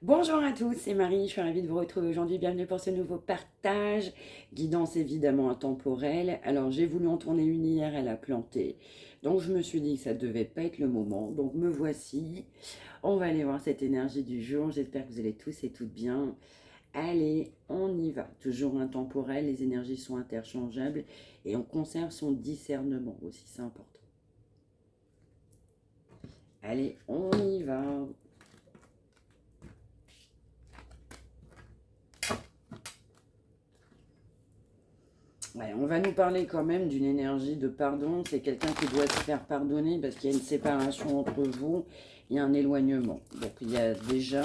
Bonjour à tous, c'est Marie, je suis ravie de vous retrouver aujourd'hui. Bienvenue pour ce nouveau partage. Guidance évidemment intemporelle. Alors j'ai voulu en tourner une hier, elle a planté. Donc je me suis dit que ça devait pas être le moment. Donc me voici. On va aller voir cette énergie du jour. J'espère que vous allez tous et toutes bien. Allez, on y va. Toujours intemporel, les énergies sont interchangeables et on conserve son discernement aussi, c'est important. Allez, on y va. Ouais, on va nous parler quand même d'une énergie de pardon. C'est quelqu'un qui doit se faire pardonner parce qu'il y a une séparation entre vous, il y a un éloignement. Donc il y a déjà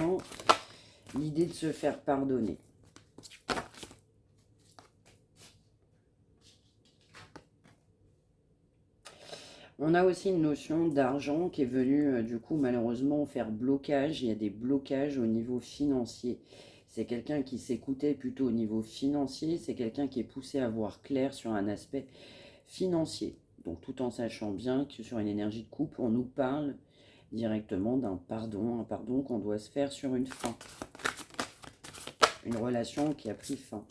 l'idée de se faire pardonner. On a aussi une notion d'argent qui est venue du coup malheureusement faire blocage. Il y a des blocages au niveau financier. C'est quelqu'un qui s'écoutait plutôt au niveau financier. C'est quelqu'un qui est poussé à voir clair sur un aspect financier. Donc tout en sachant bien que sur une énergie de couple, on nous parle directement d'un pardon, un pardon qu'on doit se faire sur une fin. Une relation qui a pris fin.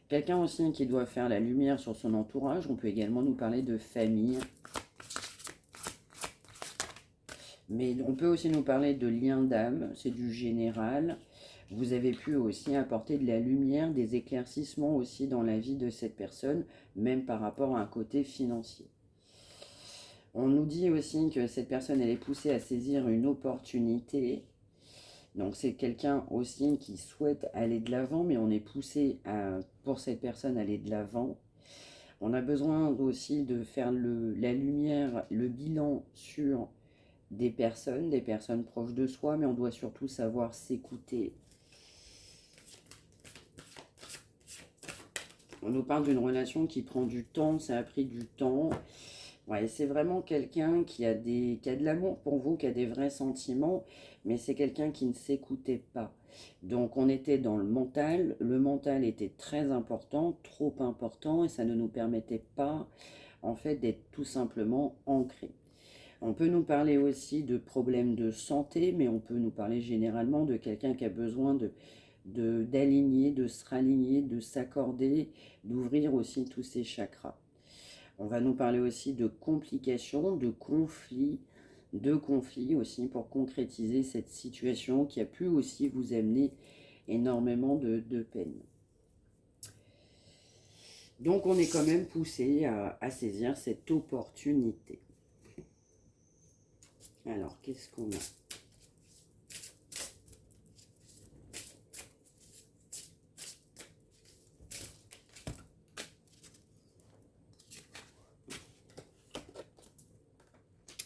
Quelqu'un aussi qui doit faire la lumière sur son entourage. On peut également nous parler de famille. Mais on peut aussi nous parler de lien d'âme. C'est du général. Vous avez pu aussi apporter de la lumière, des éclaircissements aussi dans la vie de cette personne, même par rapport à un côté financier. On nous dit aussi que cette personne, elle est poussée à saisir une opportunité. Donc c'est quelqu'un aussi qui souhaite aller de l'avant, mais on est poussé pour cette personne à aller de l'avant. On a besoin aussi de faire la lumière, le bilan sur des personnes proches de soi, mais on doit surtout savoir s'écouter. On nous parle d'une relation qui prend du temps, ça a pris du temps. Ouais, c'est vraiment quelqu'un qui a de l'amour pour vous, qui a des vrais sentiments, mais c'est quelqu'un qui ne s'écoutait pas. Donc on était dans le mental était très important, trop important, et ça ne nous permettait pas, en fait, d'être tout simplement ancré. On peut nous parler aussi de problèmes de santé, mais on peut nous parler généralement de quelqu'un qui a besoin d'aligner, de se raligner, de s'accorder, d'ouvrir aussi tous ses chakras. On va nous parler aussi de complications, de conflits aussi pour concrétiser cette situation qui a pu aussi vous amener énormément de peine. Donc on est quand même poussé à saisir cette opportunité. Alors, qu'est-ce qu'on a?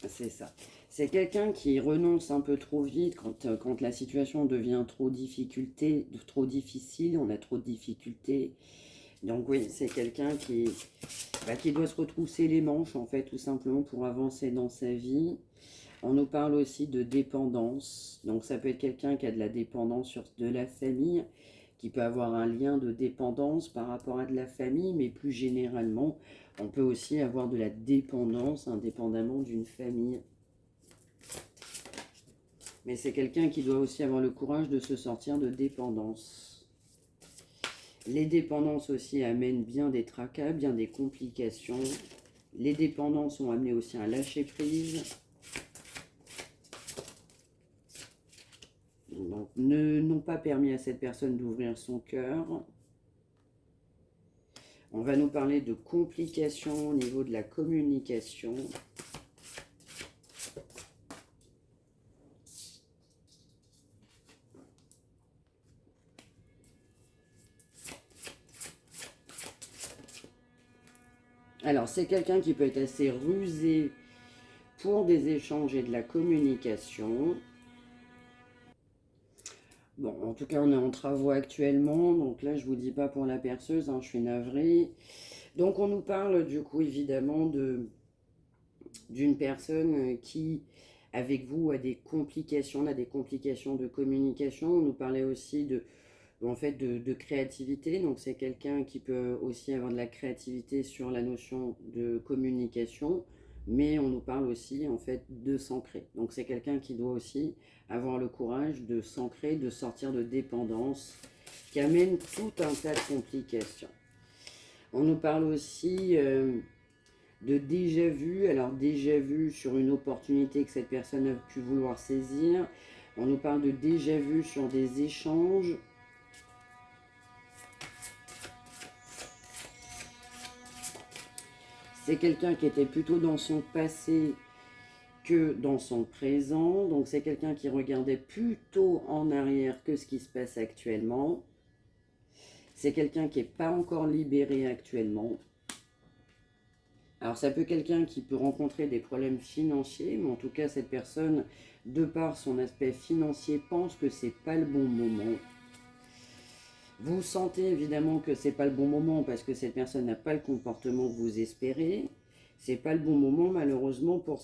C'est ça. C'est quelqu'un qui renonce un peu trop vite quand la situation devient trop difficile, on a trop de difficultés. Donc oui, c'est quelqu'un qui doit se retrousser les manches, en fait, tout simplement pour avancer dans sa vie. On nous parle aussi de dépendance. Donc ça peut être quelqu'un qui a de la dépendance sur de la famille, qui peut avoir un lien de dépendance par rapport à de la famille, mais plus généralement, on peut aussi avoir de la dépendance indépendamment d'une famille. Mais c'est quelqu'un qui doit aussi avoir le courage de se sortir de dépendance. Les dépendances aussi amènent bien des tracas, bien des complications. Les dépendances ont amené aussi un lâcher-prise. Donc, n'ont pas permis à cette personne d'ouvrir son cœur. On va nous parler de complications au niveau de la communication. Alors, c'est quelqu'un qui peut être assez rusé pour des échanges et de la communication. Bon, en tout cas, on est en travaux actuellement, donc là, je vous dis pas pour la perceuse, hein, je suis navrée. Donc, on nous parle du coup, évidemment, d'une personne qui, avec vous, a des complications, on a des complications de communication. On nous parlait aussi de créativité, donc c'est quelqu'un qui peut aussi avoir de la créativité sur la notion de communication. mais on nous parle aussi en fait de s'ancrer. Donc c'est quelqu'un qui doit aussi avoir le courage de s'ancrer, de sortir de dépendance, qui amène tout un tas de complications. On nous parle aussi de déjà vu, alors déjà vu sur une opportunité que cette personne a pu vouloir saisir. On nous parle de déjà vu sur des échanges. C'est quelqu'un qui était plutôt dans son passé que dans son présent. Donc c'est quelqu'un qui regardait plutôt en arrière que ce qui se passe actuellement. C'est quelqu'un qui n'est pas encore libéré actuellement. Alors ça peut être quelqu'un qui peut rencontrer des problèmes financiers, mais en tout cas cette personne, de par son aspect financier, pense que c'est pas le bon moment. Vous sentez évidemment que c'est pas le bon moment parce que cette personne n'a pas le comportement que vous espérez. C'est pas le bon moment malheureusement pour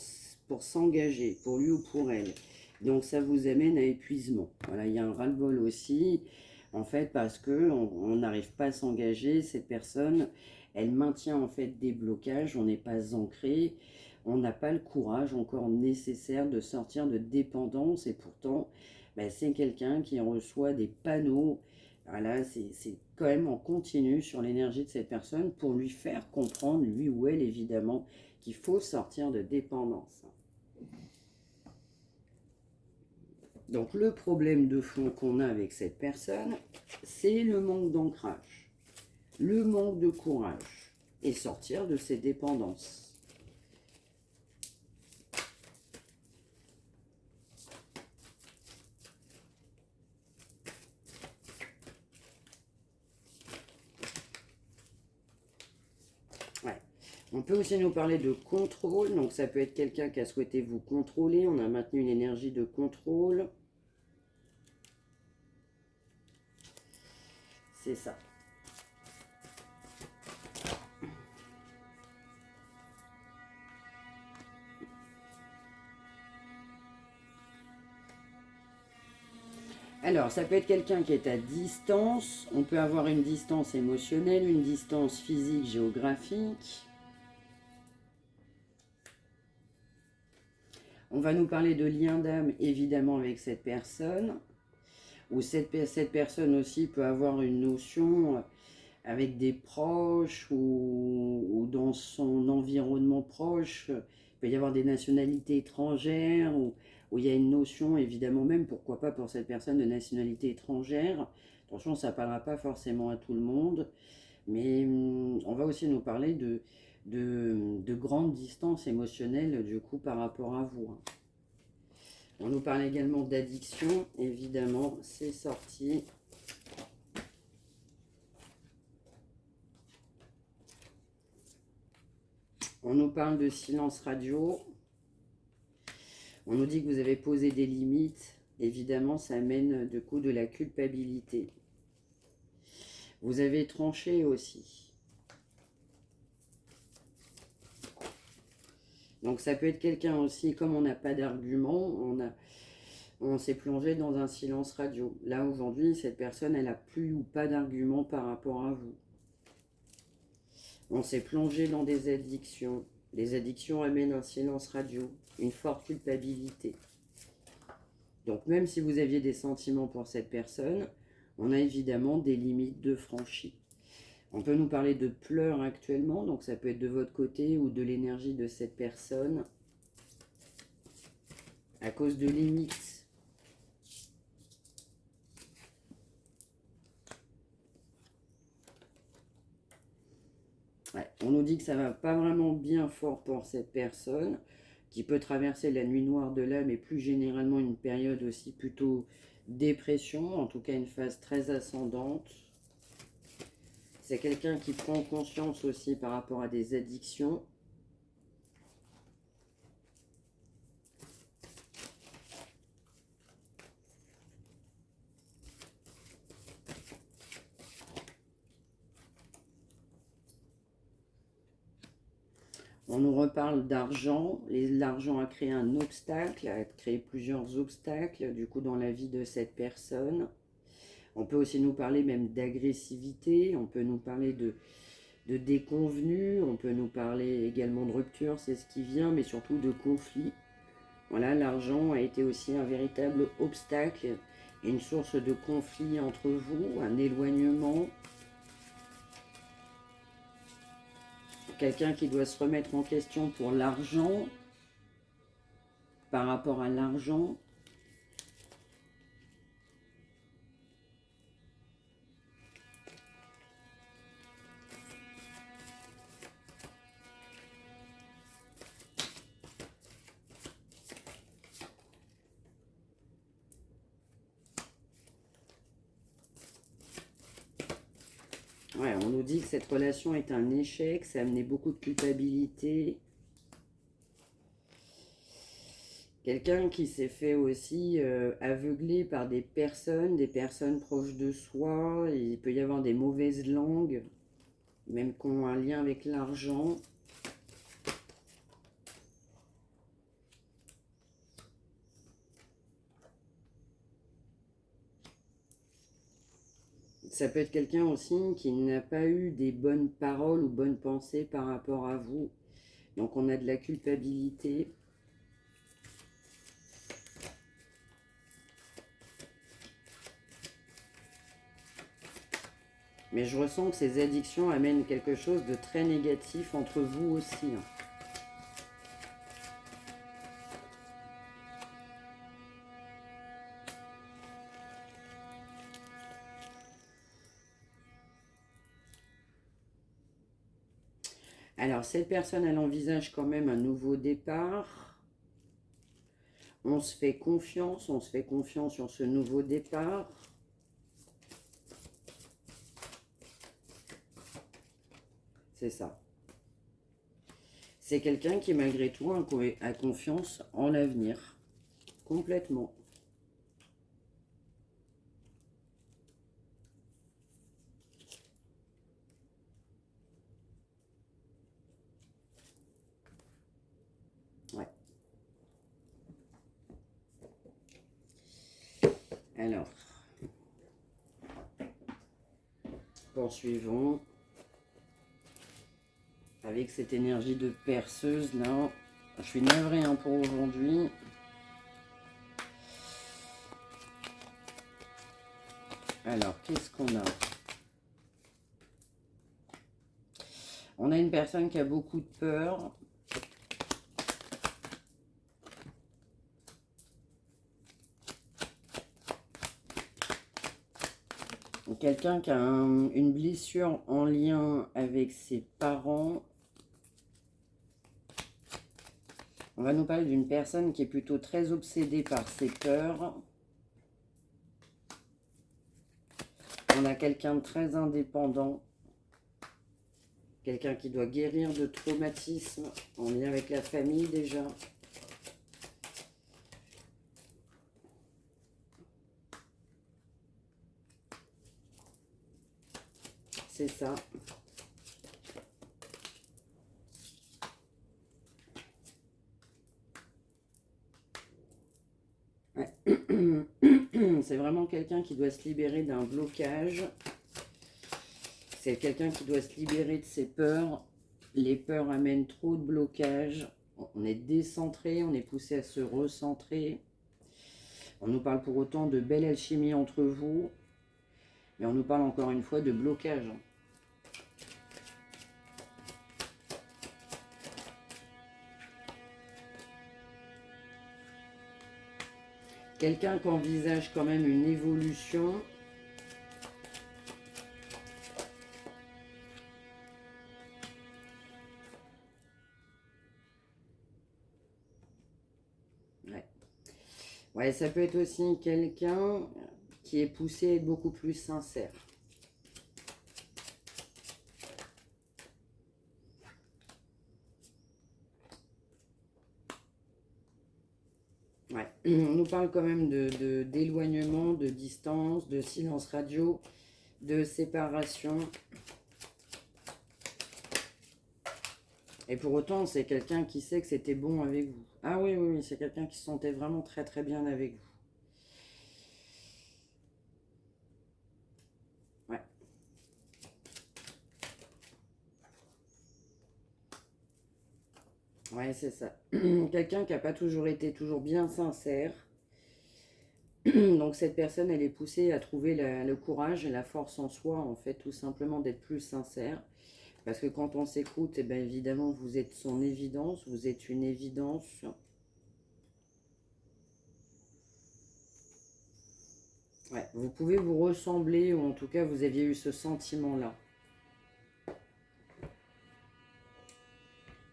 s'engager, pour lui ou pour elle. Donc ça vous amène à épuisement. Voilà, il y a un ras-le-bol aussi, en fait, parce que on n'arrive pas à s'engager. Cette personne, elle maintient en fait des blocages, on n'est pas ancré, on n'a pas le courage encore nécessaire de sortir de dépendance et pourtant, ben, c'est quelqu'un qui reçoit des panneaux. Voilà, c'est quand même en continu sur l'énergie de cette personne pour lui faire comprendre, lui ou elle évidemment, qu'il faut sortir de dépendance. Donc le problème de fond qu'on a avec cette personne, c'est le manque d'ancrage, le manque de courage et sortir de ses dépendances. Ouais. On peut aussi nous parler de contrôle, donc ça peut être quelqu'un qui a souhaité vous contrôler, on a maintenu une énergie de contrôle. C'est ça. Alors, ça peut être quelqu'un qui est à distance. On peut avoir une distance émotionnelle, une distance physique, géographique. On va nous parler de lien d'âme, évidemment, avec cette personne. Ou cette personne aussi peut avoir une notion avec des proches ou dans son environnement proche. Il peut y avoir des nationalités étrangères où il y a une notion, évidemment même, pourquoi pas pour cette personne de nationalité étrangère. Attention, ça ne parlera pas forcément à tout le monde, mais on va aussi nous parler de grandes distances émotionnelles, du coup, par rapport à vous. On nous parle également d'addiction, évidemment, c'est sorti. On nous parle de silence radio. On nous dit que vous avez posé des limites. Évidemment, ça amène du coup de la culpabilité. Vous avez tranché aussi. Donc ça peut être quelqu'un aussi, comme on n'a pas d'argument, on s'est plongé dans un silence radio. Là aujourd'hui, cette personne, elle n'a plus ou pas d'argument par rapport à vous. On s'est plongé dans des addictions. Les addictions amènent un silence radio, une forte culpabilité. Donc même si vous aviez des sentiments pour cette personne, on a évidemment des limites de franchie. On peut nous parler de pleurs actuellement, donc ça peut être de votre côté ou de l'énergie de cette personne. À cause de limites. Ouais, on nous dit que ça va pas vraiment bien fort pour cette personne, qui peut traverser la nuit noire de l'âme et plus généralement une période aussi plutôt dépression, en tout cas une phase très ascendante. C'est quelqu'un qui prend conscience aussi par rapport à des addictions. On nous reparle d'argent. L'argent a créé un obstacle, a créé plusieurs obstacles du coup dans la vie de cette personne. On peut aussi nous parler même d'agressivité, on peut nous parler déconvenus. On peut nous parler également de rupture, c'est ce qui vient, mais surtout de conflits. Voilà, l'argent a été aussi un véritable obstacle, une source de conflit entre vous, un éloignement. Quelqu'un qui doit se remettre en question pour l'argent, par rapport à l'argent. Ouais, on nous dit que cette relation est un échec, ça a amené beaucoup de culpabilité. Quelqu'un qui s'est fait aussi aveugler par des personnes proches de soi. Il peut y avoir des mauvaises langues, même qui ont un lien avec l'argent. Ça peut être quelqu'un aussi qui n'a pas eu des bonnes paroles ou bonnes pensées par rapport à vous. Donc on a de la culpabilité. Mais je ressens que ces addictions amènent quelque chose de très négatif entre vous aussi. Alors, cette personne, elle envisage quand même un nouveau départ. On se fait confiance sur ce nouveau départ. C'est ça. C'est quelqu'un qui, malgré tout, a confiance en l'avenir. Complètement. Ouais. Alors, poursuivons. Avec cette énergie de perceuse, là. Je suis navrée pour aujourd'hui. Alors, qu'est-ce qu'on a? On a une personne qui a beaucoup de peur. Quelqu'un qui a une blessure en lien avec ses parents. On va nous parler d'une personne qui est plutôt très obsédée par ses peurs. On a quelqu'un de très indépendant. Quelqu'un qui doit guérir de traumatismes en lien avec la famille déjà. C'est ça. Ouais. C'est vraiment quelqu'un qui doit se libérer d'un blocage. C'est quelqu'un qui doit se libérer de ses peurs. Les peurs amènent trop de blocages. On est décentré, on est poussé à se recentrer. On nous parle pour autant de belle alchimie entre vous. Mais on nous parle encore une fois de blocage. Quelqu'un qui envisage quand même une évolution. Ouais, ça peut être aussi quelqu'un qui est poussé à être beaucoup plus sincère. Ouais. On nous parle quand même d'éloignement, de distance, de silence radio, de séparation. Et pour autant, c'est quelqu'un qui sait que c'était bon avec vous. Ah oui, oui, oui, c'est quelqu'un qui se sentait vraiment très très bien avec vous. Ouais. Ouais, c'est ça. Quelqu'un qui n'a pas toujours été toujours bien sincère. Donc cette personne, elle est poussée à trouver le courage et la force en soi, en fait, tout simplement d'être plus sincère. Parce que quand on s'écoute, eh bien évidemment, vous êtes son évidence, vous êtes une évidence. Ouais, vous pouvez vous ressembler, ou en tout cas, vous aviez eu ce sentiment-là.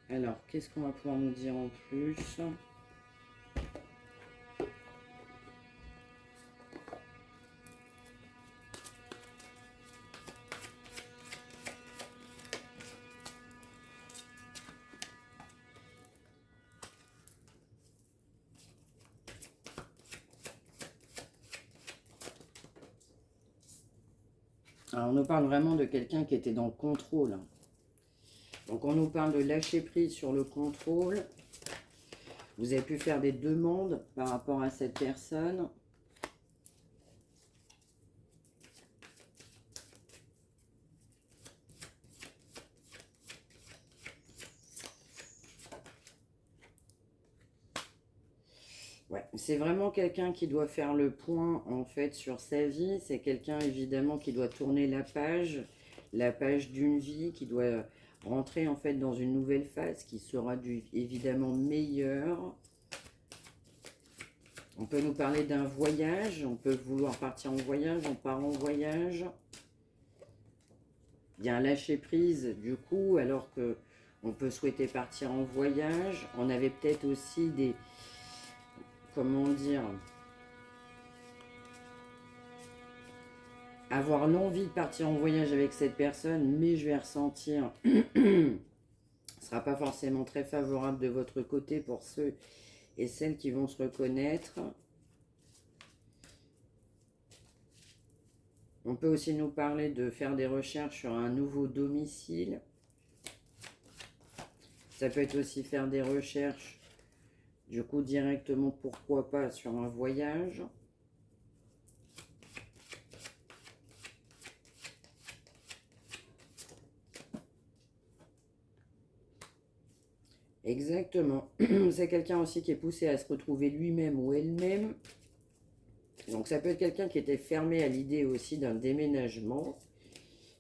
Alors, qu'est-ce qu'on va pouvoir nous dire en plus? Alors, on nous parle vraiment de quelqu'un qui était dans le contrôle. Donc, on nous parle de lâcher prise sur le contrôle. Vous avez pu faire des demandes par rapport à cette personne. Ouais, c'est vraiment quelqu'un qui doit faire le point en fait sur sa vie. C'est quelqu'un évidemment qui doit tourner la page d'une vie, qui doit rentrer en fait dans une nouvelle phase qui sera évidemment meilleure. On peut nous parler d'un voyage, on peut vouloir partir en voyage, on part en voyage. Il y a un lâcher prise du coup, alors que on peut souhaiter partir en voyage. On avait peut-être aussi des, comment dire, avoir l'envie de partir en voyage avec cette personne, mais je vais ressentir, ce ne sera pas forcément très favorable de votre côté pour ceux et celles qui vont se reconnaître. On peut aussi nous parler de faire des recherches sur un nouveau domicile. Ça peut être aussi faire des recherches, du coup directement, pourquoi pas, sur un voyage. Exactement. C'est quelqu'un aussi qui est poussé à se retrouver lui-même ou elle-même. Donc ça peut être quelqu'un qui était fermé à l'idée aussi d'un déménagement,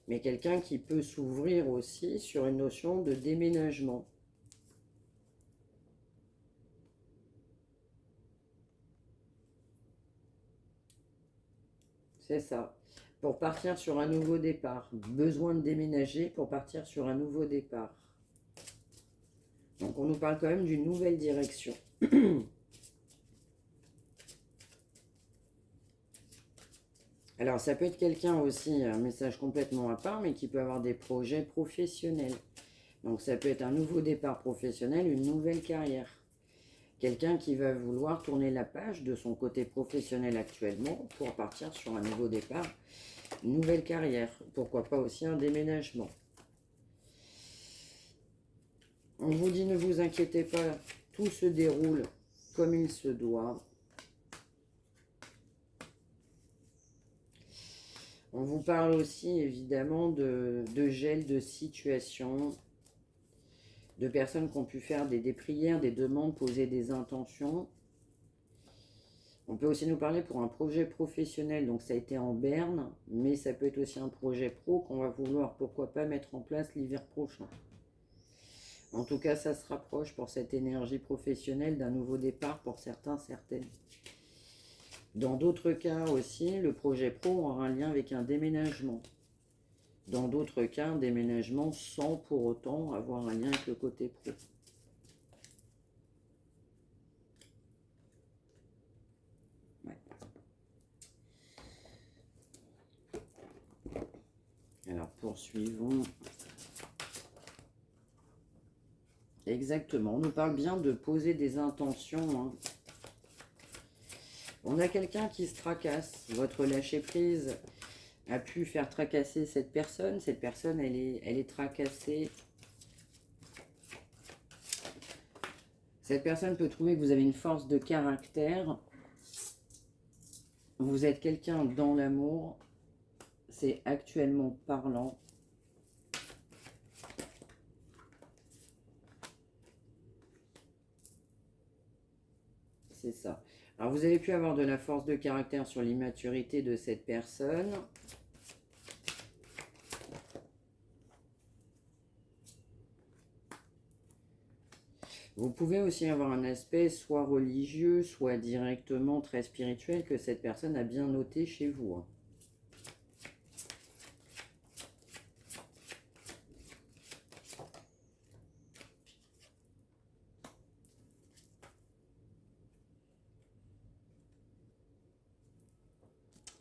mais quelqu'un qui peut s'ouvrir aussi sur une notion de déménagement. C'est ça. Pour partir sur un nouveau départ. Besoin de déménager pour partir sur un nouveau départ. Donc on nous parle quand même d'une nouvelle direction. Alors ça peut être quelqu'un aussi, un message complètement à part, mais qui peut avoir des projets professionnels. Donc ça peut être un nouveau départ professionnel, une nouvelle carrière. Quelqu'un qui va vouloir tourner la page de son côté professionnel actuellement pour partir sur un nouveau départ, une nouvelle carrière. Pourquoi pas aussi un déménagement. On vous dit ne vous inquiétez pas, tout se déroule comme il se doit. On vous parle aussi évidemment de gel de situation, de personnes qui ont pu faire des prières, des demandes, poser des intentions. On peut aussi nous parler pour un projet professionnel, donc ça a été en berne, mais ça peut être aussi un projet pro qu'on va vouloir, pourquoi pas, mettre en place l'hiver prochain. En tout cas, ça se rapproche pour cette énergie professionnelle d'un nouveau départ pour certains, certaines. Dans d'autres cas aussi, le projet pro aura un lien avec un déménagement. Dans d'autres cas, un déménagement sans pour autant avoir un lien avec le côté pro. Ouais. Alors, poursuivons. Exactement, on nous parle bien de poser des intentions. Hein. On a quelqu'un qui se tracasse. Votre lâcher-prise a pu faire tracasser cette personne. Cette personne, elle est tracassée. Cette personne peut trouver que vous avez une force de caractère. Vous êtes quelqu'un dans l'amour. C'est actuellement parlant. c'est ça. Alors, vous avez pu avoir de la force de caractère sur l'immaturité de cette personne. Vous pouvez aussi avoir un aspect soit religieux, soit directement très spirituel que cette personne a bien noté chez vous.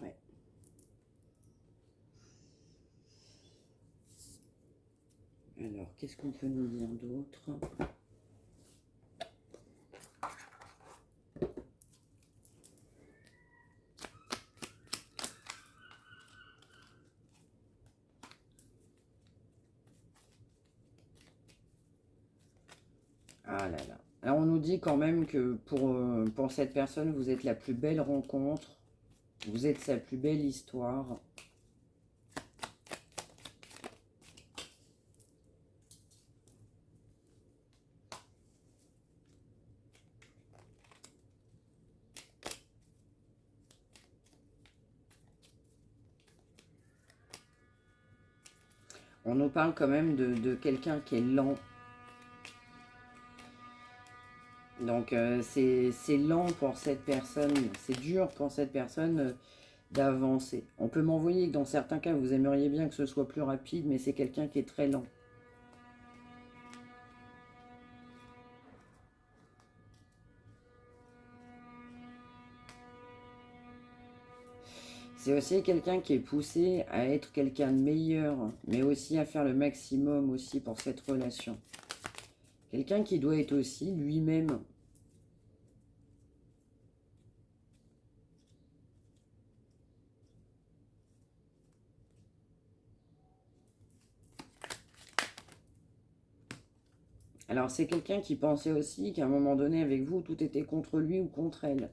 Ouais. Alors, qu'est-ce qu'on peut nous dire d'autre? Ah là là. Alors, on nous dit quand même que pour cette personne, vous êtes la plus belle rencontre. Vous êtes sa plus belle histoire. On nous parle quand même de quelqu'un qui est lent. Donc, c'est lent pour cette personne. C'est dur pour cette personne d'avancer. On peut m'envoyer que dans certains cas, vous aimeriez bien que ce soit plus rapide, mais c'est quelqu'un qui est très lent. C'est aussi quelqu'un qui est poussé à être quelqu'un de meilleur, mais aussi à faire le maximum aussi pour cette relation. Quelqu'un qui doit être aussi lui-même. Alors c'est quelqu'un qui pensait aussi qu'à un moment donné avec vous, tout était contre lui ou contre elle.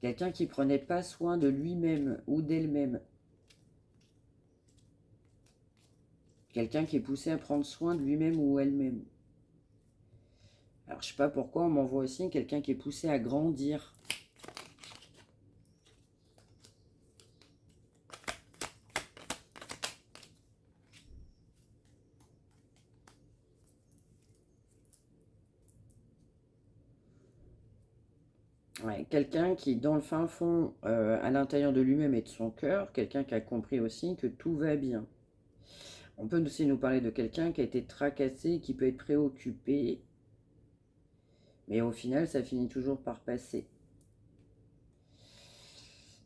Quelqu'un qui prenait pas soin de lui-même ou d'elle-même. Quelqu'un qui est poussé à prendre soin de lui-même ou elle-même. Alors je sais pas pourquoi on m'envoie aussi quelqu'un qui est poussé à grandir. Ouais, quelqu'un qui, dans le fin fond, à l'intérieur de lui-même et de son cœur, quelqu'un qui a compris aussi que tout va bien. On peut aussi nous parler de quelqu'un qui a été tracassé, qui peut être préoccupé, mais au final, ça finit toujours par passer.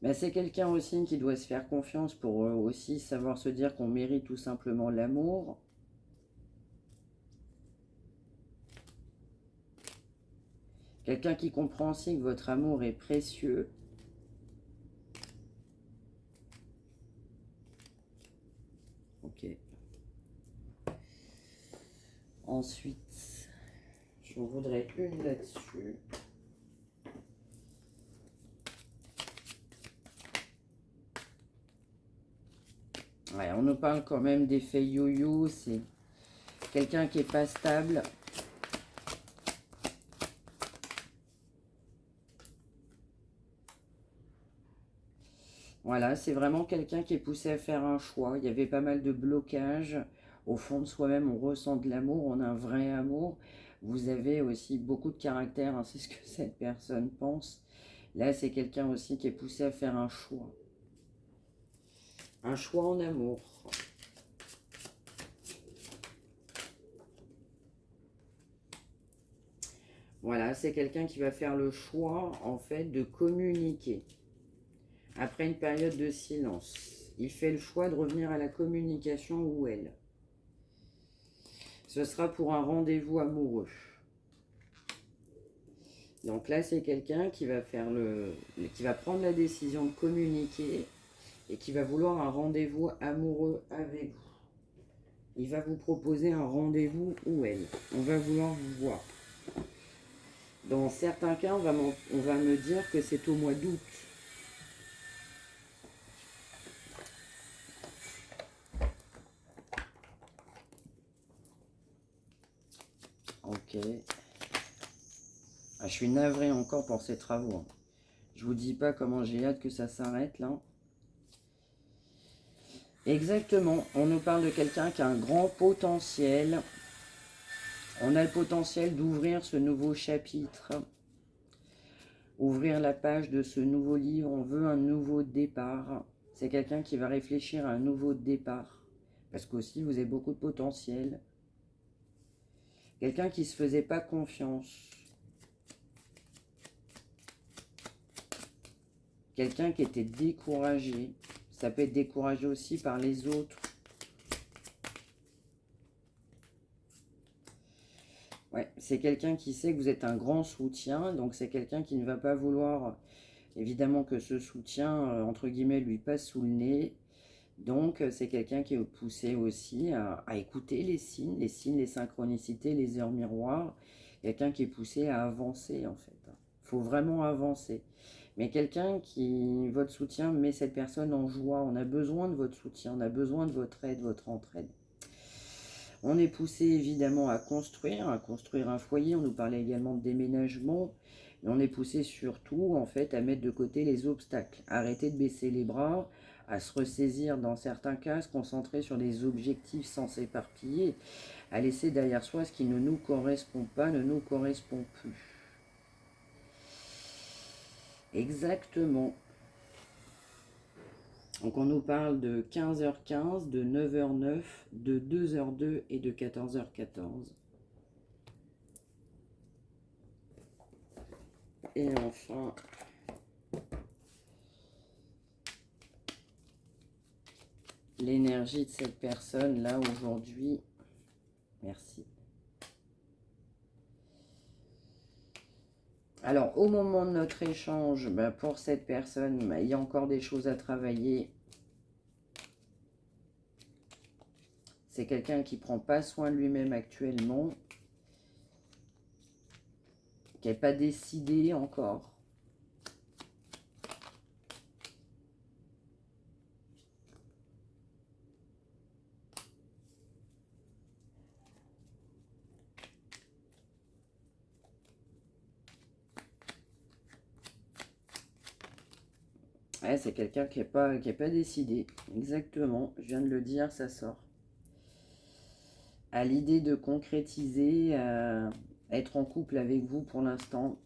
Mais c'est quelqu'un aussi qui doit se faire confiance pour aussi savoir se dire qu'on mérite tout simplement l'amour. Quelqu'un qui comprend aussi que votre amour est précieux. Ok. Ensuite, j'en voudrais une là-dessus. Ouais, on nous parle quand même d'effet yo-yo, c'est quelqu'un qui n'est pas stable. Voilà, c'est vraiment quelqu'un qui est poussé à faire un choix. Il y avait pas mal de blocages. Au fond de soi-même, on ressent de l'amour, on a un vrai amour. Vous avez aussi beaucoup de caractère, hein, c'est ce que cette personne pense. Là, c'est quelqu'un aussi qui est poussé à faire un choix. Un choix en amour. Voilà, c'est quelqu'un qui va faire le choix, en fait, de communiquer. Après une période de silence, il fait le choix de revenir à la communication ou elle. Ce sera pour un rendez-vous amoureux. Donc là, c'est quelqu'un qui va qui va prendre la décision de communiquer et qui va vouloir un rendez-vous amoureux avec vous. Il va vous proposer un rendez-vous ou elle. On va vouloir vous voir. Dans certains cas, on va me dire que c'est au mois d'août. Ok. Je suis navrée encore pour ces travaux, hein. Je vous dis pas comment j'ai hâte que ça s'arrête là. Exactement, on nous parle de quelqu'un qui a un grand potentiel. On a le potentiel d'ouvrir ce nouveau chapitre, ouvrir la page de ce nouveau livre. On veut un nouveau départ. C'est quelqu'un qui va réfléchir à un nouveau départ. Parce qu'aussi, vous avez beaucoup de potentiel. Quelqu'un qui ne se faisait pas confiance. Quelqu'un qui était découragé. Ça peut être découragé aussi par les autres. Ouais, c'est quelqu'un qui sait que vous êtes un grand soutien. Donc c'est quelqu'un qui ne va pas vouloir, évidemment, que ce soutien, entre guillemets, lui passe sous le nez. Donc, c'est quelqu'un qui est poussé aussi à écouter les signes, les synchronicités, les heures miroirs. Quelqu'un qui est poussé à avancer, en fait. Il faut vraiment avancer. Mais quelqu'un qui, votre soutien, met cette personne en joie. On a besoin de votre soutien, on a besoin de votre aide, votre entraide. On est poussé évidemment à construire un foyer. On nous parlait également de déménagement. Et on est poussé surtout, en fait, à mettre de côté les obstacles. Arrêter de baisser les bras, à se ressaisir dans certains cas, se concentrer sur des objectifs sans s'éparpiller, à laisser derrière soi ce qui ne nous correspond pas, ne nous correspond plus. Exactement. Donc on nous parle de 15h15, de 9h09, de 2h02 et de 14h14. Et enfin, l'énergie de cette personne là aujourd'hui. Merci. Alors, au moment de notre échange, pour cette personne, il y a encore des choses à travailler. C'est quelqu'un qui ne prend pas soin de lui-même actuellement, qui n'est pas décidé encore. Ouais, c'est quelqu'un qui n'est pas décidé. Exactement, je viens de le dire, ça sort. À l'idée de concrétiser, être en couple avec vous pour l'instant.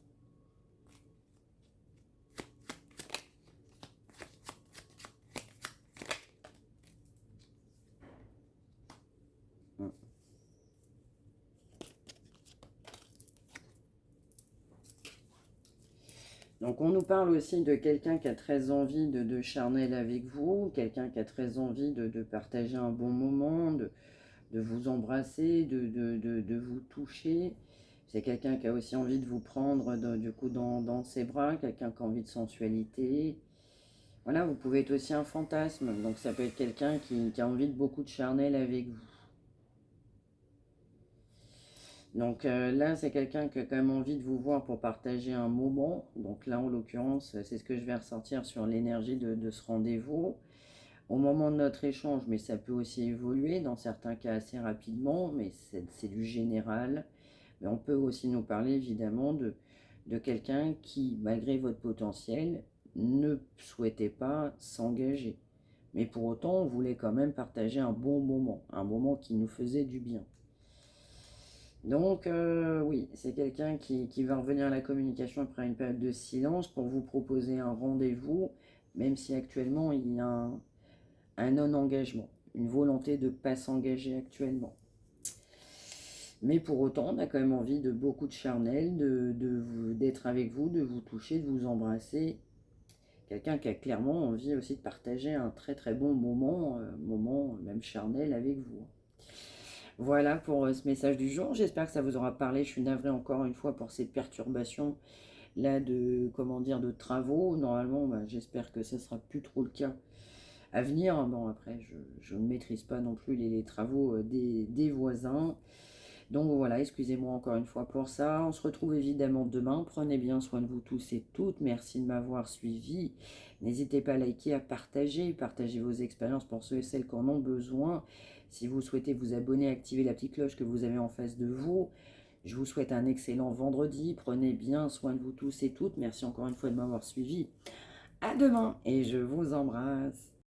Donc on nous parle aussi de quelqu'un qui a très envie de charnel avec vous, quelqu'un qui a très envie de partager un bon moment, de vous embrasser, de vous toucher. C'est quelqu'un qui a aussi envie de vous prendre du coup dans ses bras, quelqu'un qui a envie de sensualité. Voilà, vous pouvez être aussi un fantasme, donc ça peut être quelqu'un qui a envie de beaucoup de charnel avec vous. Donc là, c'est quelqu'un qui a quand même envie de vous voir pour partager un moment. Donc là, en l'occurrence, c'est ce que je vais ressortir sur l'énergie de ce rendez-vous. Au moment de notre échange, mais ça peut aussi évoluer, dans certains cas assez rapidement, mais c'est du général. Mais on peut aussi nous parler évidemment de quelqu'un qui, malgré votre potentiel, ne souhaitait pas s'engager. Mais pour autant, on voulait quand même partager un moment qui nous faisait du bien. Donc oui, c'est quelqu'un qui va revenir à la communication après une période de silence pour vous proposer un rendez-vous, même si actuellement il y a un non-engagement, une volonté de ne pas s'engager actuellement. Mais pour autant, on a quand même envie de beaucoup de charnel, d'être avec vous, de vous toucher, de vous embrasser. Quelqu'un qui a clairement envie aussi de partager un très très bon moment même charnel avec vous. Voilà pour ce message du jour. J'espère que ça vous aura parlé. Je suis navrée encore une fois pour ces perturbations là de, comment dire, de travaux. Normalement, j'espère que ce ne sera plus trop le cas à venir. Bon, après, je ne maîtrise pas non plus les travaux des voisins. Donc voilà, excusez-moi encore une fois pour ça. On se retrouve évidemment demain. Prenez bien soin de vous tous et toutes. Merci de m'avoir suivi. N'hésitez pas à liker, à partager. Partagez vos expériences pour ceux et celles qui en ont besoin. Si vous souhaitez vous abonner, activer la petite cloche que vous avez en face de vous. N'hésitez pas à l'activer. Comme ça, vous serez informé dès que je publie une nouvelle vidéo. Je vous souhaite une très très bonne journée. À très bientôt. Je vous souhaite un excellent vendredi. Prenez bien soin de vous tous et toutes. Merci encore une fois de m'avoir suivi. À demain et je vous embrasse.